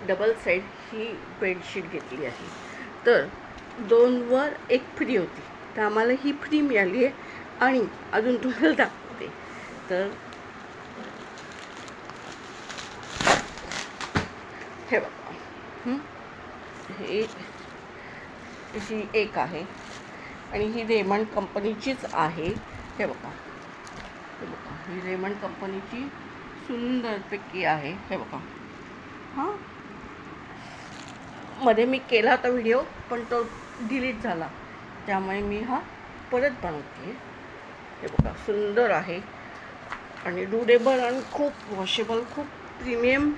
Double side ही bedsheet घेतली आहे. तर 2वर 1 फ्री होती, तर आम्हाला ही फ्री मिळाली आहे. आणि अजून तुम्हाला दाखवते. तर हे बघा, ही ही एक आहे आणि ही रेमंड कंपनीचीच आहे. हे बघा, ही रेमंड कंपनीची सुंदरपैकी आहे. हे बघा, हां, मध्ये मी केला होता व्हिडिओ, पण तो डिलीट झाला, त्यामुळे मी हा परत बनवते. हे बघा, सुंदर आहे आणि ड्युरेबल आणि खूप वॉशेबल, खूप प्रीमियम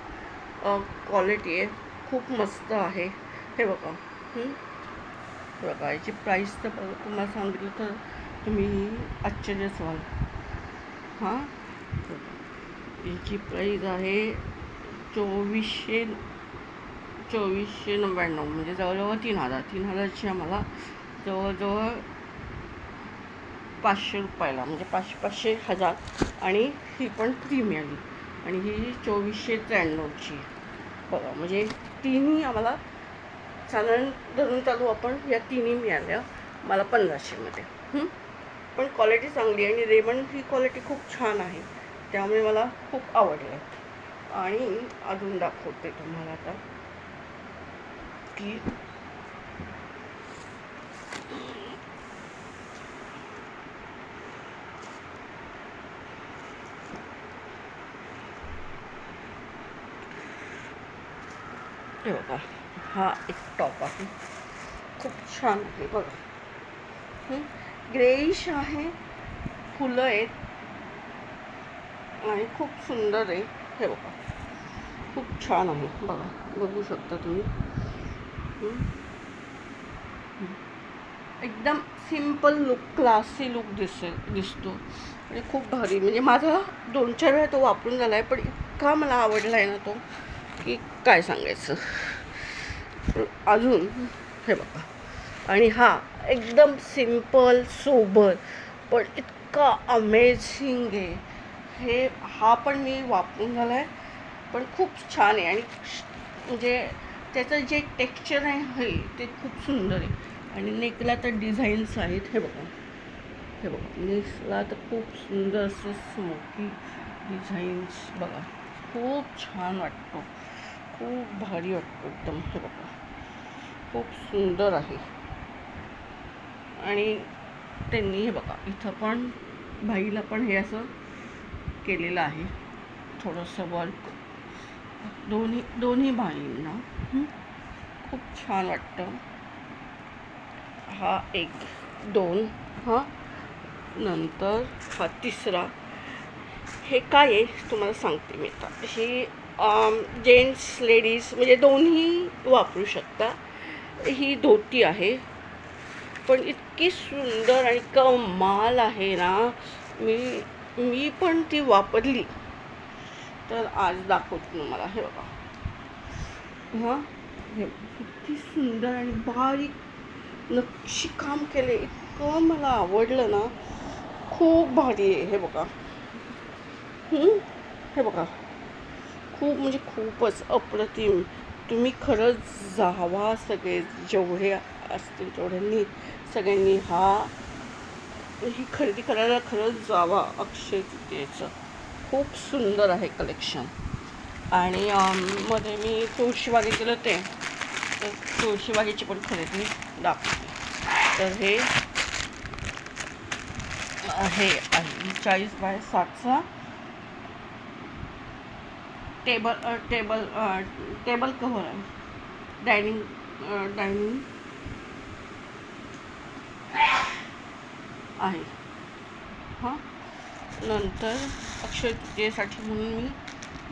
क्वालिटी आहे, खूप मस्त आहे. हे बघा, बघा याची प्राईस तर तुम्हाला सांगितलं तर तुम्ही आश्चर्यच व्हाल. हां, याची प्राईस आहे 2499, म्हणजे जवळजवळ 3000ची आम्हाला जवळजवळ 500 रुपयाला, म्हणजे 500 1000. आणि ही पण फ्री मिळाली आणि ही 2493ची. बघा, म्हणजे तिन्ही आम्हाला धरून चालू आपण, या तिन्ही मिळाल्या मला 1500मध्ये. पण क्वालिटी चांगली आहे आणि रेमंड ही क्वालिटी खूप छान आहे, त्यामुळे मला खूप आवडलं. आणि अजून दाखवते तुम्हाला आता की हे बघा, हा एक टॉप आहे, खूप छान आहे. बघा, ग्रेइश आहे, फुलं आहेत आणि खूप सुंदर आहे. हे बघा, खूप छान आहे. बघा, बघू शकता तुम्ही. एकदम सिम्पल लुक, क्लासी लुक दिसतो आणि खूप भारी. म्हणजे माझा 2-4 वेळा तो वापरून झाला आहे, पण इतका मला आवडला आहे ना तो, की काय सांगायचं. अजून हे बघा, आणि हा एकदम सिम्पल सोबर, पण इतका अमेझिंग आहे. हा पण मी वापरून झाला आहे, पण खूप छान आहे. आणि म्हणजे त्याचं जे टेक्स्चर आहे ते खूप सुंदर आहे. आणि नेकला तर डिझाईन्स आहेत. हे बघा, नेकला तर खूप सुंदर असं स्मोकी डिझाईन्स. बघा, खूप छान वाटतो, खूप भारी वाटतो एकदम. हे बघा, खूप सुंदर आहे. आणि त्यांनी हे बघा, इथं पण बाईला पण हे असं केलेलं आहे, थोडंसं वर्क, दोन्ही बाईंना. खूप छान वाटतं. हा 1 2, नंतर हा 3रा. हे काय आहे तुम्हाला सांगते मी आता. ही जेंट्स लेडीज म्हणजे दोन्ही वापरू शकता. ही धोती आहे, पण इतकी सुंदर आणि कमाल आहे ना. मी पण ती वापरली, तर आज दाखवते तुम्हाला. हे बघा, हे किती सुंदर आणि बारीक नक्षी काम केले, इतकं मला आवडलं ना, खूप भारी आहे. हे बघा, हे बघा, खूप म्हणजे खूपच अप्रतिम. तुम्ही खरंच जावा सगळे, जेवढे असतील तेवढ्यांनी सगळ्यांनी ही खरेदी करायला खरंच जावा. अक्षय तृतीयेचं खूप सुंदर आहे कलेक्शन. आणि मध्ये मी तुळशीबागेत गेले होते, तर तुळशीबागेची पण खरेदी दाखवते. तर हे आहे 40 बाय 60चा टेबल कव्हर आहे, डायनिंग आहे. नंतर अक्षय तृतीयेसाठी म्हणून मी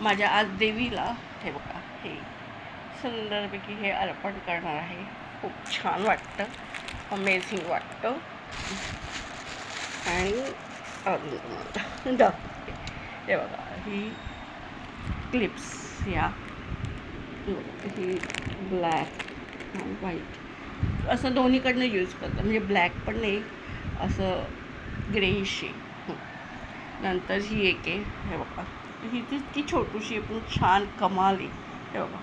माझ्या आज देवीला हे बघा, हे सुंदरपैकी हे अर्पण करणार आहे. खूप छान वाटतं, अमेझिंग वाटतं. आणि अजून तुम्हाला दाखवते. हे बघा, ही क्लिप्स, ही ब्लॅक आणि व्हाईट असं दोन्हीकडनं यूज करतात, म्हणजे ब्लॅक पण नाही, असं ग्रेइश आहे. नंतर ही एक आहे. हे बघा, ही ती छोटूशी आहे, पण छान कमाल आहे. हे बघा,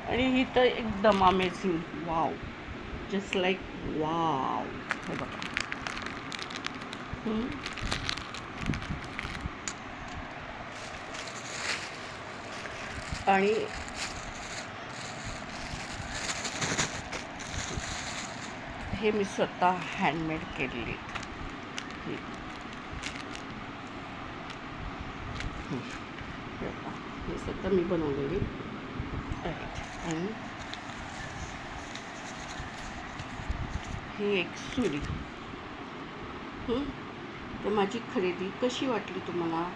आणि ही तर एकदम amazing. Wow, just like wow. हे बघा. हम्म. आणि हे मी स्वतः हँडमेड केलेली हे. हे स्वतः मी बनवलेली आहेत. आणि ही एक सुरी. तर माझी खरेदी कशी वाटली तुम्हाला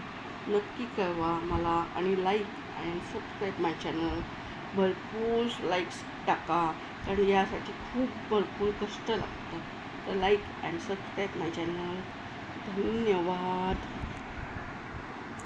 नक्की कळवा मला. आणि like and subscribe my channel. भरपूर लाईक्स टाका, कारण यासाठी खूप भरपूर कष्ट लागतात. तर like and subscribe my channel. धन्यवाद.